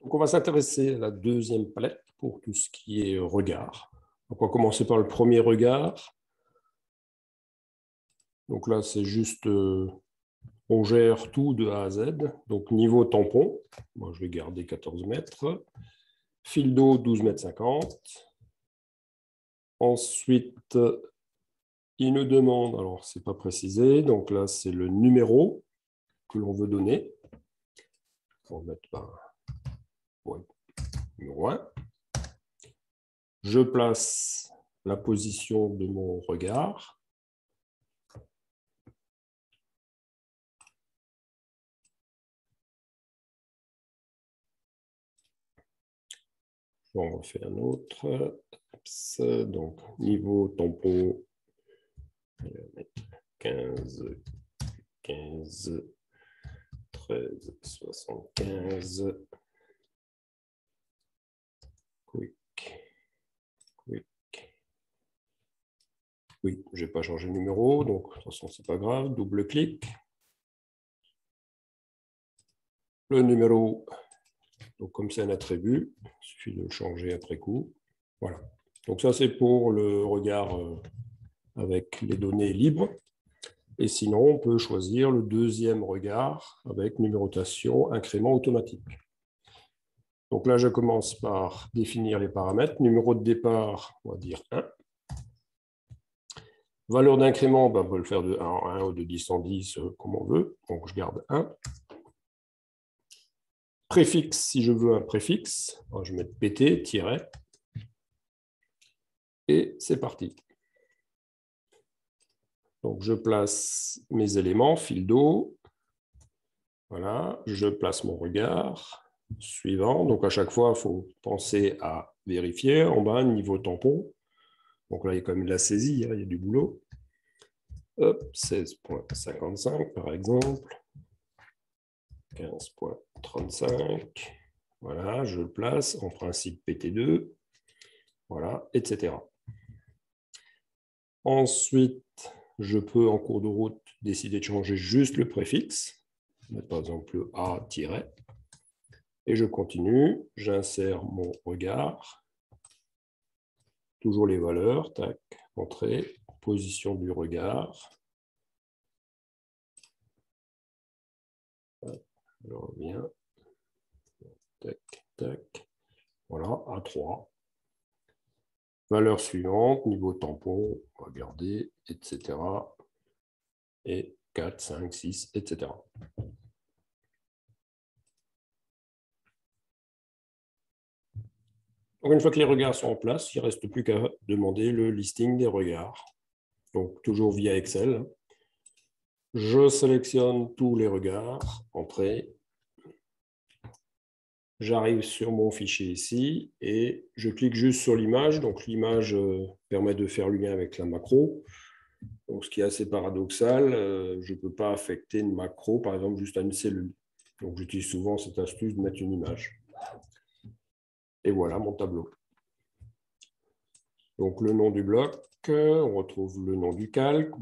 Donc, on va s'intéresser à la deuxième palette pour tout ce qui est regard. Donc, on va commencer par le premier regard. Donc là, c'est juste, on gère tout de A à Z. Donc, niveau tampon, moi, je vais garder 14 mètres. Fil d'eau, 12 mètres 50. Ensuite, il nous demande, alors, ce n'est pas précisé, donc là, c'est le numéro que l'on veut donner. On va mettre numéro 1. Je place la position de mon regard. On refait un autre. Donc, niveau tampon, on va mettre 15, 15, 13, 75. Quick. Oui, je n'ai pas changé le numéro, donc de toute façon, ce n'est pas grave. Double clic. Le numéro, donc comme c'est un attribut, il suffit de le changer après coup. Voilà. Donc ça, c'est pour le regard avec les données libres. Et sinon, on peut choisir le deuxième regard avec numérotation incrément automatique. Donc là, je commence par définir les paramètres. Numéro de départ, on va dire 1. Valeur d'incrément, on peut le faire de 1 en 1 ou de 10 en 10, comme on veut. Donc je garde 1. Préfixe, si je veux un préfixe, je vais mettre PT, tiret. Et c'est parti. Donc je place mes éléments, fil d'eau. Voilà, je place mon regard. Suivant. Donc à chaque fois, il faut penser à vérifier. En bas, niveau tampon. Donc là, il y a quand même de la saisie, il y a du boulot. 16.55 par exemple. 15.35. Voilà, je le place en principe PT2. Voilà, etc. Ensuite, je peux en cours de route décider de changer juste le préfixe. Mettre par exemple le A-. Et je continue, j'insère mon regard. Toujours les valeurs, tac, entrée, position du regard. Je reviens. Tac, tac. Voilà, A3. Valeur suivante, niveau tampon, on va garder, etc. Et 4, 5, 6, etc. Donc, une fois que les regards sont en place, il ne reste plus qu'à demander le listing des regards. Donc, toujours via Excel. Je sélectionne tous les regards, entrée. J'arrive sur mon fichier ici et je clique juste sur l'image. Donc, l'image permet de faire le lien avec la macro. Donc, ce qui est assez paradoxal, je ne peux pas affecter une macro, par exemple, juste à une cellule. Donc, j'utilise souvent cette astuce de mettre une image. Et voilà mon tableau. Donc, le nom du bloc, on retrouve le nom du calque.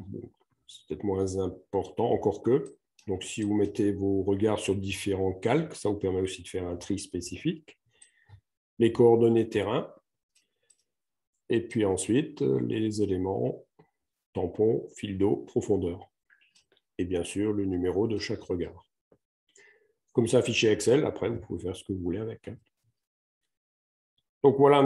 C'est peut-être moins important, encore que. Donc, si vous mettez vos regards sur différents calques, ça vous permet aussi de faire un tri spécifique. Les coordonnées terrain. Et puis ensuite, les éléments, tampon, fil d'eau, profondeur. Et bien sûr, le numéro de chaque regard. Comme c'est un fichier Excel, après, vous pouvez faire ce que vous voulez avec. Donc, voilà